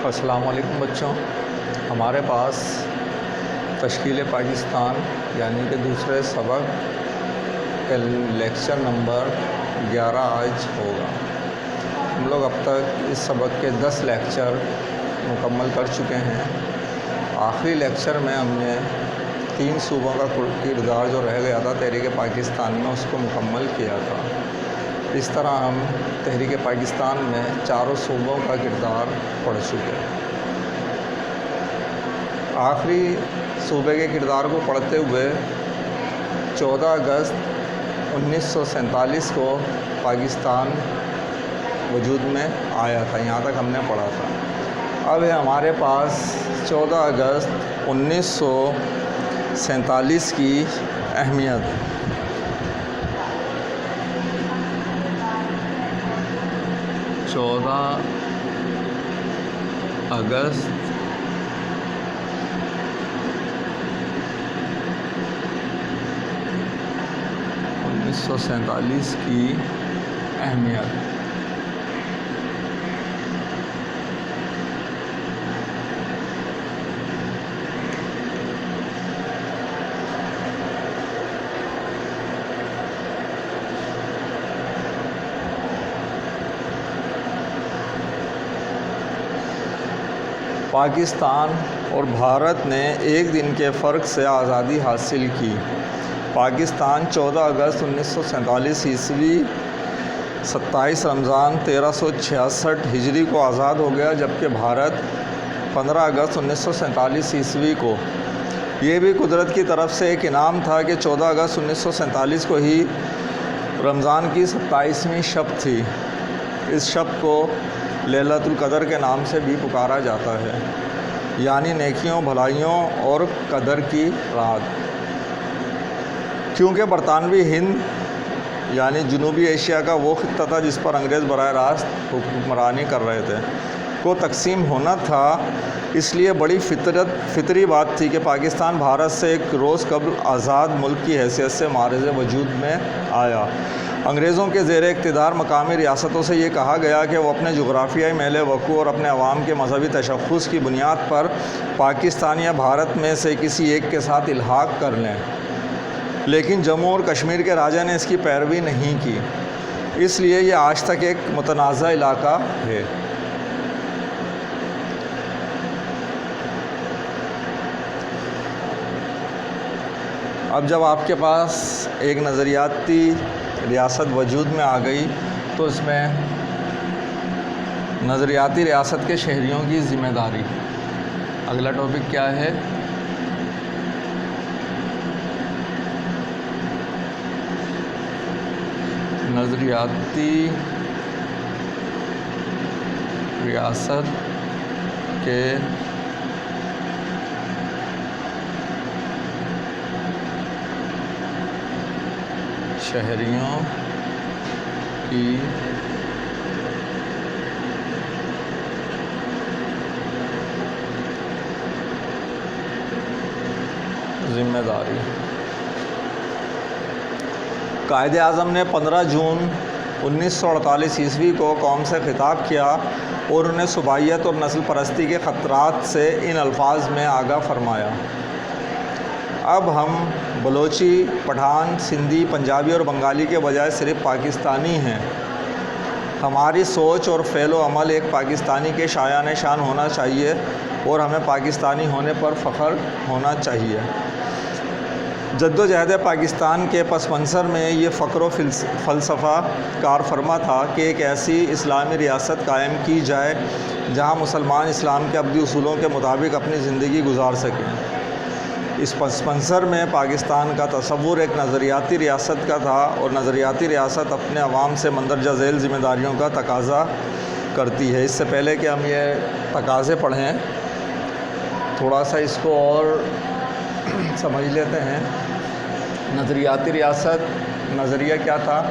السلام علیکم بچوں، ہمارے پاس تشکیل پاکستان یعنی کہ دوسرے سبق کا لیکچر نمبر 11 آج ہوگا۔ ہم لوگ اب تک اس سبق کے 10 لیکچر مکمل کر چکے ہیں۔ آخری لیکچر میں ہم نے 3 صوبوں کا کردار جو رہ گیا تھا تحریک پاکستان میں، اس کو مکمل کیا تھا۔ اس طرح ہم تحریک پاکستان میں 4 صوبوں کا کردار پڑھ چکے۔ آخری صوبے کے کردار کو پڑھتے ہوئے 14 اگست 1947 کو پاکستان وجود میں آیا تھا، یہاں تک ہم نے پڑھا تھا۔ اب ہے ہمارے پاس 14 اگست 1947 کی اہمیت۔ 14 اگست 1947 کی اہمیت۔ پاکستان اور بھارت نے ایک دن کے فرق سے آزادی حاصل کی۔ پاکستان 14 اگست 1947 عیسوی 27 رمضان 1366 ہجری کو آزاد ہو گیا، جبکہ بھارت 15 اگست 1947 عیسوی کو۔ یہ بھی قدرت کی طرف سے ایک انعام تھا کہ 14 اگست 1947 کو ہی رمضان کی 27ویں شب تھی۔ اس شب کو لیلۃ القدر کے نام سے بھی پکارا جاتا ہے، یعنی نیکیوں، بھلائیوں اور قدر کی رات۔ کیونکہ برطانوی ہند یعنی جنوبی ایشیا کا وہ خطہ تھا جس پر انگریز براہ راست حکمرانی کر رہے تھے، کو تقسیم ہونا تھا، اس لیے بڑی فطری بات تھی کہ پاکستان بھارت سے ایک روز قبل آزاد ملک کی حیثیت سے معرض وجود میں آیا۔ انگریزوں کے زیر اقتدار مقامی ریاستوں سے یہ کہا گیا کہ وہ اپنے جغرافیائی میل وقوع اور اپنے عوام کے مذہبی تشخص کی بنیاد پر پاکستان یا بھارت میں سے کسی ایک کے ساتھ الحاق کر لیں، لیکن جموں اور کشمیر کے راجا نے اس کی پیروی نہیں کی، اس لیے یہ آج تک ایک متنازع علاقہ ہے۔ اب جب آپ کے پاس ایک نظریاتی ریاست وجود میں آ گئی تو اس میں نظریاتی ریاست کے شہریوں کی ذمہ داری۔ اگلا ٹاپک کیا ہے؟ نظریاتی ریاست کے شہریوں کی ذمہ داری۔ قائد اعظم نے 15 جون 1948 عیسوی کو قوم سے خطاب کیا اور انہیں صوبائیت اور نسل پرستی کے خطرات سے ان الفاظ میں آگاہ فرمایا: اب ہم بلوچی، پٹھان، سندھی، پنجابی اور بنگالی کے بجائے صرف پاکستانی ہیں۔ ہماری سوچ اور فعل و عمل ایک پاکستانی کے شایان شان ہونا چاہیے اور ہمیں پاکستانی ہونے پر فخر ہونا چاہیے۔ جد و جہد پاکستان کے پس منظر میں یہ فکر و فلسفہ کار فرما تھا کہ ایک ایسی اسلامی ریاست قائم کی جائے جہاں مسلمان اسلام کے ابدی اصولوں کے مطابق اپنی زندگی گزار سکیں۔ اس پس منظر میں پاکستان کا تصور ایک نظریاتی ریاست کا تھا، اور نظریاتی ریاست اپنے عوام سے مندرجہ ذیل ذمہ داریوں کا تقاضا کرتی ہے۔ اس سے پہلے کہ ہم یہ تقاضے پڑھیں، تھوڑا سا اس کو اور سمجھ لیتے ہیں۔ نظریاتی ریاست نظریہ کیا تھا؟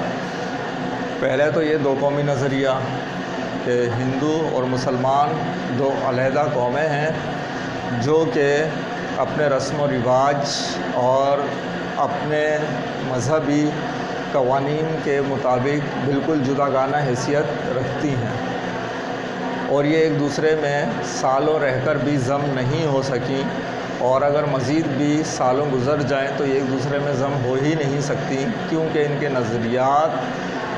پہلے تو یہ 2 قومی نظریہ کہ ہندو اور مسلمان 2 علیحدہ قومیں ہیں جو کہ اپنے رسم و رواج اور اپنے مذہبی قوانین کے مطابق بالکل جداگانہ حیثیت رکھتی ہیں، اور یہ ایک دوسرے میں سالوں رہ کر بھی ضم نہیں ہو سکیں، اور اگر مزید بھی سالوں گزر جائیں تو یہ ایک دوسرے میں ضم ہو ہی نہیں سکتی، کیونکہ ان کے نظریات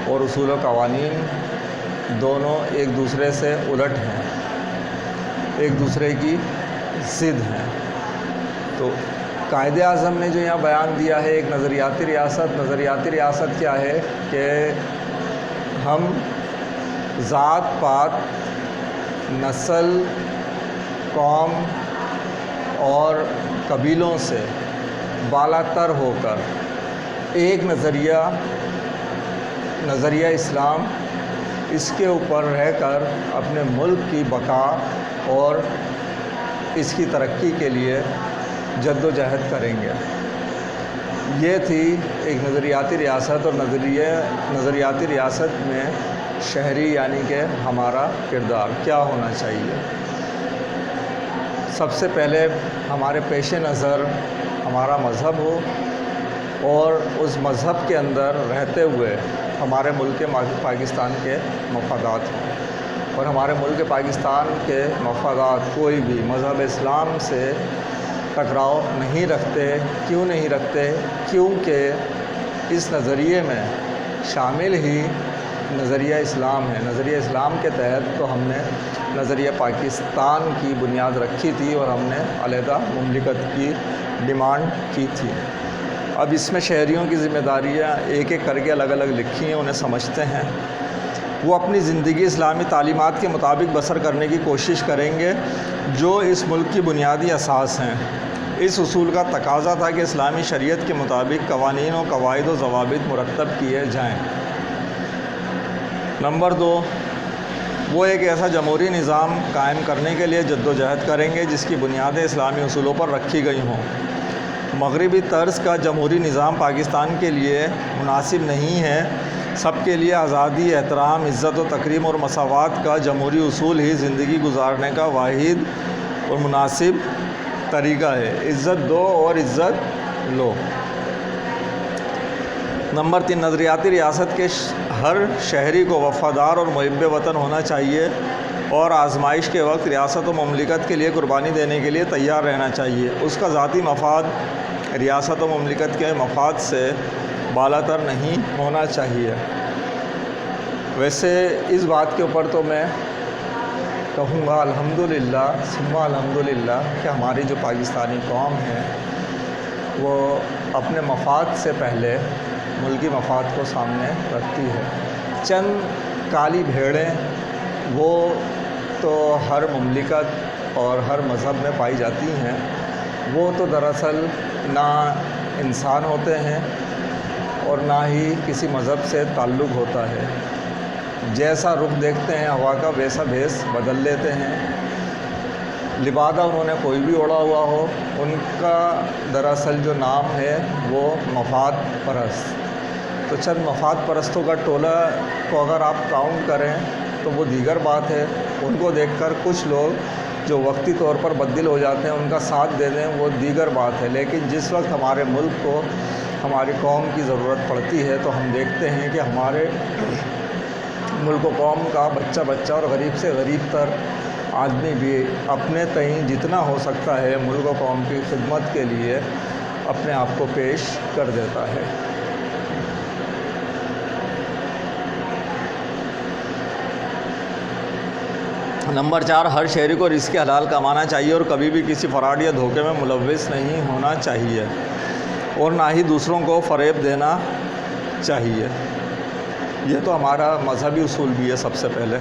اور اصول و قوانین دونوں ایک دوسرے سے الٹ ہیں، ایک دوسرے کی ضد ہیں۔ تو قائد اعظم نے جو یہاں بیان دیا ہے ایک نظریاتی ریاست، نظریاتی ریاست کیا ہے کہ ہم ذات پات، نسل، قوم اور قبیلوں سے بالا تر ہو کر ایک نظریہ اسلام، اس کے اوپر رہ کر اپنے ملک کی بقا اور اس کی ترقی کے لیے جد و جہد کریں گے۔ یہ تھی ایک نظریاتی ریاست، اور نظریاتی ریاست میں شہری یعنی کہ ہمارا کردار کیا ہونا چاہیے۔ سب سے پہلے ہمارے پیش نظر ہمارا مذہب ہو، اور اس مذہب کے اندر رہتے ہوئے ہمارے ملک پاکستان کے مفادات ہوں، اور ہمارے ملک پاکستان کے مفادات کوئی بھی مذہب اسلام سے ٹکراؤ نہیں رکھتے۔ کیوں نہیں رکھتے؟ کیونکہ اس نظریے میں شامل ہی نظریہ اسلام ہے۔ نظریہ اسلام کے تحت تو ہم نے نظریہ پاکستان کی بنیاد رکھی تھی، اور ہم نے علیحدہ مملکت کی ڈیمانڈ کی تھی۔ اب اس میں شہریوں کی ذمہ داریاں ایک ایک کر کے الگ الگ لکھی ہیں، انہیں سمجھتے ہیں۔ وہ اپنی زندگی اسلامی تعلیمات کے مطابق بسر کرنے کی کوشش کریں گے جو اس ملک کی بنیادی اساس ہیں۔ اس اصول کا تقاضا تھا کہ اسلامی شریعت کے مطابق قوانین و قواعد و ضوابط مرتب کیے جائیں۔ نمبر 2، وہ ایک ایسا جمہوری نظام قائم کرنے کے لیے جد و جہد کریں گے جس کی بنیادیں اسلامی اصولوں پر رکھی گئی ہوں۔ مغربی طرز کا جمہوری نظام پاکستان کے لیے مناسب نہیں ہے۔ سب کے لیے آزادی، احترام، عزت و تکریم اور مساوات کا جمہوری اصول ہی زندگی گزارنے کا واحد اور مناسب طریقہ ہے۔ عزت دو اور عزت لو۔ نمبر 3، نظریاتی ریاست کے ہر شہری کو وفادار اور محب وطن ہونا چاہیے، اور آزمائش کے وقت ریاست و مملکت کے لیے قربانی دینے کے لیے تیار رہنا چاہیے۔ اس کا ذاتی مفاد ریاست و مملکت کے مفاد سے بالا تر نہیں ہونا چاہیے۔ ویسے اس بات کے اوپر تو میں کہوں گا الحمدللہ ثم الحمدللہ کہ ہماری جو پاکستانی قوم ہے وہ اپنے مفاد سے پہلے ملکی مفاد کو سامنے رکھتی ہے۔ چند کالی بھیڑیں وہ تو ہر مملکت اور ہر مذہب میں پائی جاتی ہیں، وہ تو دراصل نہ انسان ہوتے ہیں اور نہ ہی کسی مذہب سے تعلق ہوتا ہے۔ جیسا رخ دیکھتے ہیں ہوا کا ویسا بھیس بدل لیتے ہیں۔ لبادہ انہوں نے کوئی بھی اوڑا ہوا ہو، ان کا دراصل جو نام ہے وہ مفاد پرست۔ تو چند مفاد پرستوں کا ٹولہ کو اگر آپ کاؤنٹ کریں تو وہ دیگر بات ہے۔ ان کو دیکھ کر کچھ لوگ جو وقتی طور پر بدل ہو جاتے ہیں ان کا ساتھ دے دیں، وہ دیگر بات ہے۔ لیکن جس وقت ہمارے ملک کو، ہماری قوم کی ضرورت پڑتی ہے تو ہم دیکھتے ہیں کہ ہمارے ملک و قوم کا بچہ اور غریب سے غریب تر آدمی بھی اپنے تئیں جتنا ہو سکتا ہے ملک و قوم کی خدمت کے لیے اپنے آپ کو پیش کر دیتا ہے۔ نمبر 4، ہر شہری کو رزق حلال کمانا چاہیے اور کبھی بھی کسی فراڈ یا دھوکے میں ملوث نہیں ہونا چاہیے، اور نہ ہی دوسروں کو فریب دینا چاہیے۔ یہ تو ہمارا مذہبی اصول بھی ہے سب سے پہلے۔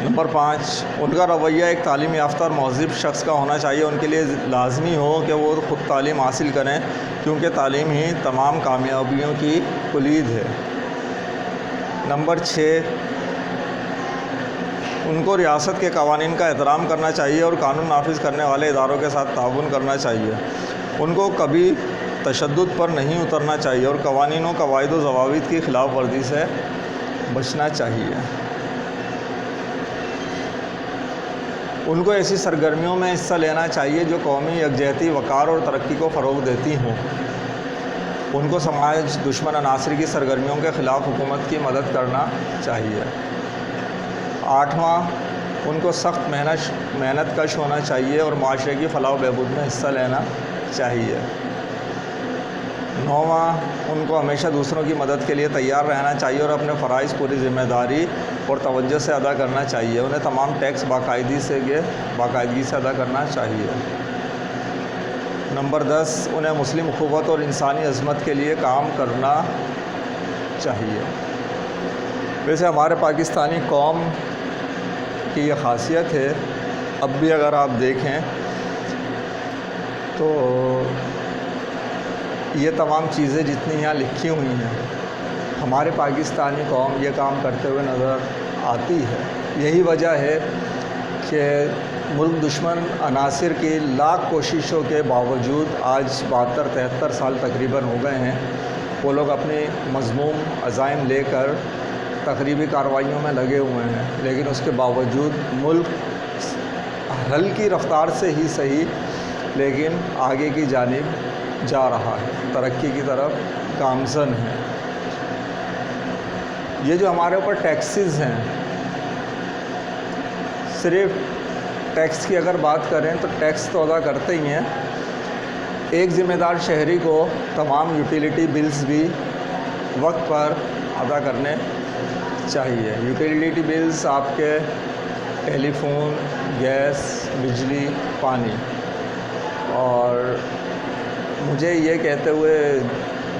نمبر 5، ان کا رویہ ایک تعلیم یافتہ اور مہذب شخص کا ہونا چاہیے۔ ان کے لیے لازمی ہو کہ وہ خود تعلیم حاصل کریں، کیونکہ تعلیم ہی تمام کامیابیوں کی کلید ہے۔ نمبر 6، ان کو ریاست کے قوانین کا احترام کرنا چاہیے اور قانون نافذ کرنے والے اداروں کے ساتھ تعاون کرنا چاہیے۔ ان کو کبھی تشدد پر نہیں اترنا چاہیے اور قوانین و قواعد و ضوابط کی خلاف ورزی سے بچنا چاہیے۔ ان کو ایسی سرگرمیوں میں حصہ لینا چاہیے جو قومی یکجہتی، وقار اور ترقی کو فروغ دیتی ہوں۔ ان کو سماج دشمن عناصر کی سرگرمیوں کے خلاف حکومت کی مدد کرنا چاہیے۔ 8واں، ان کو سخت محنت کش ہونا چاہیے اور معاشرے کی فلاح و بہبود میں حصہ لینا چاہیے۔ 9واں، ان کو ہمیشہ دوسروں کی مدد کے لیے تیار رہنا چاہیے اور اپنے فرائض پوری ذمہ داری اور توجہ سے ادا کرنا چاہیے۔ انہیں تمام ٹیکس باقاعدگی سے ادا کرنا چاہیے۔ نمبر 10، انہیں مسلم اخوت اور انسانی عظمت کے لیے کام کرنا چاہیے۔ ویسے ہمارے پاکستانی قوم کی یہ خاصیت ہے، اب بھی اگر آپ دیکھیں تو یہ تمام چیزیں جتنی یہاں لکھی ہوئی ہیں، ہمارے پاکستانی قوم یہ کام کرتے ہوئے نظر آتی ہے۔ یہی وجہ ہے کہ ملک دشمن عناصر کی لاکھ کوششوں کے باوجود آج 72-73 سال تقریباً ہو گئے ہیں، وہ لوگ اپنی مذموم عزائم لے کر تقریبی کارروائیوں میں لگے ہوئے ہیں، لیکن اس کے باوجود ملک حل کی رفتار سے ہی صحیح لیکن آگے کی جانب جا رہا ہے، ترقی کی طرف گامزن ہے۔ یہ جو ہمارے اوپر ٹیکسز ہیں، صرف ٹیکس کی اگر بات کریں تو ٹیکس تو ادا کرتے ہی ہیں، ایک ذمہ دار شہری کو تمام یوٹیلیٹی بلز بھی وقت پر ادا کرنے چاہیے۔ یوٹیلیٹی بلز آپ کے ٹیلی فون، گیس، بجلی، پانی، اور مجھے یہ کہتے ہوئے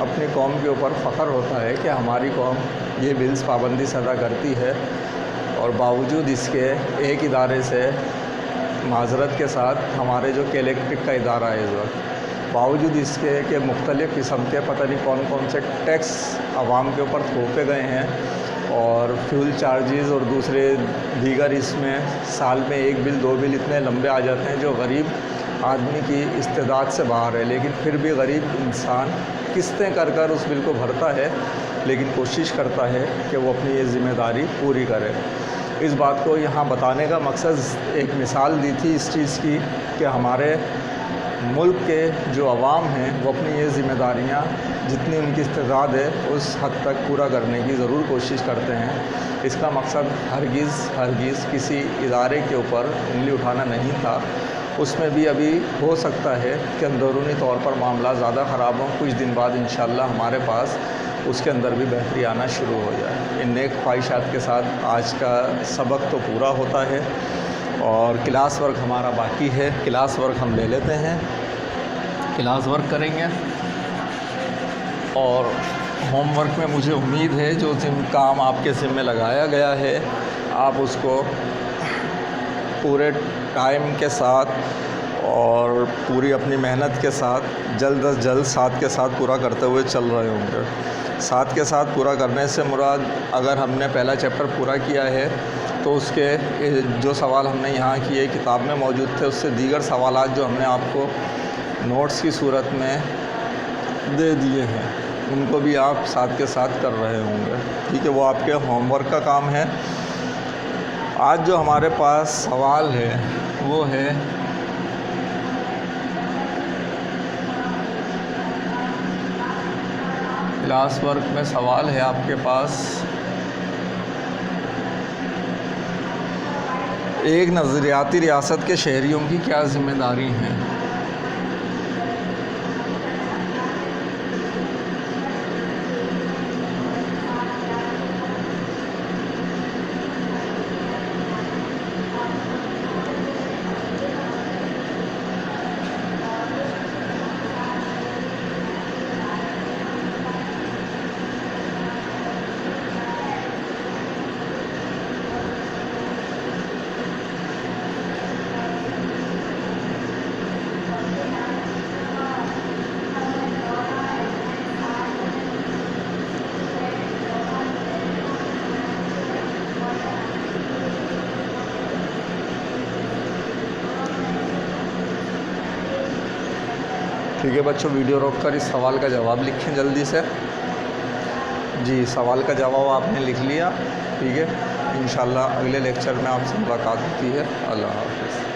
اپنی قوم کے اوپر فخر ہوتا ہے کہ ہماری قوم یہ بلز پابندی سے ادا کرتی ہے، اور باوجود اس کے ایک ادارے سے معذرت کے ساتھ ہمارے جو کہ الیکٹرک کا ادارہ ہے اس وقت، باوجود اس کے کہ مختلف قسم کے پتہ نہیں کون کون سے ٹیکس عوام کے اوپر تھوپے گئے ہیں، اور فیول چارجز اور دوسرے دیگر، اس میں سال میں 1 بل 2 بل اتنے لمبے آ جاتے ہیں جو غریب آدمی کی استعداد سے باہر ہے، لیکن پھر بھی غریب انسان قسطیں کر کر اس بل کو بھرتا ہے، لیکن کوشش کرتا ہے کہ وہ اپنی یہ ذمہ داری پوری کرے۔ اس بات کو یہاں بتانے کا مقصد ایک مثال دی تھی اس چیز کی کہ ہمارے ملک کے جو عوام ہیں وہ اپنی یہ ذمہ داریاں جتنی ان کی استعداد ہے اس حد تک پورا کرنے کی ضرور کوشش کرتے ہیں۔ اس کا مقصد ہرگز کسی ادارے کے اوپر انگلی اٹھانا نہیں تھا۔ اس میں بھی ابھی ہو سکتا ہے کہ اندرونی طور پر معاملات زیادہ خراب ہوں، کچھ دن بعد انشاءاللہ ہمارے پاس اس کے اندر بھی بہتری آنا شروع ہو جائے۔ ان نیک خواہشات کے ساتھ آج کا سبق تو پورا ہوتا ہے، اور کلاس ورک ہمارا باقی ہے۔ کلاس ورک ہم لے لیتے ہیں، کلاس ورک کریں گے، اور ہوم ورک میں مجھے امید ہے جو کام آپ کے ذمہ لگایا گیا ہے آپ اس کو پورے ٹائم کے ساتھ اور پوری اپنی محنت کے ساتھ جلد از جلد ساتھ کے ساتھ پورا کرتے ہوئے چل رہے ہوں گے۔ ساتھ کے ساتھ پورا کرنے سے مراد اگر ہم نے پہلا چیپٹر پورا کیا ہے تو اس کے جو سوال ہم نے یہاں کیے کتاب میں موجود تھے، اس سے دیگر سوالات جو ہم نے آپ کو نوٹس کی صورت میں دے دیے ہیں ان کو بھی آپ ساتھ کے ساتھ کر رہے ہوں گے، ٹھیک ہے؟ وہ آپ کے ہوم ورک کا کام ہے۔ آج جو ہمارے پاس سوال ہے وہ ہے کلاس ورک میں سوال ہے آپ کے پاس، ایک نظریاتی ریاست کے شہریوں کی کیا ذمہ داری ہیں؟ ٹھیک ہے بچوں، ویڈیو روک کر اس سوال کا جواب لکھیں جلدی سے۔ جی، سوال کا جواب آپ نے لکھ لیا، ٹھیک ہے؟ انشاءاللہ اگلے لیکچر میں آپ سے ملاقات ہوتی ہے۔ اللہ حافظ۔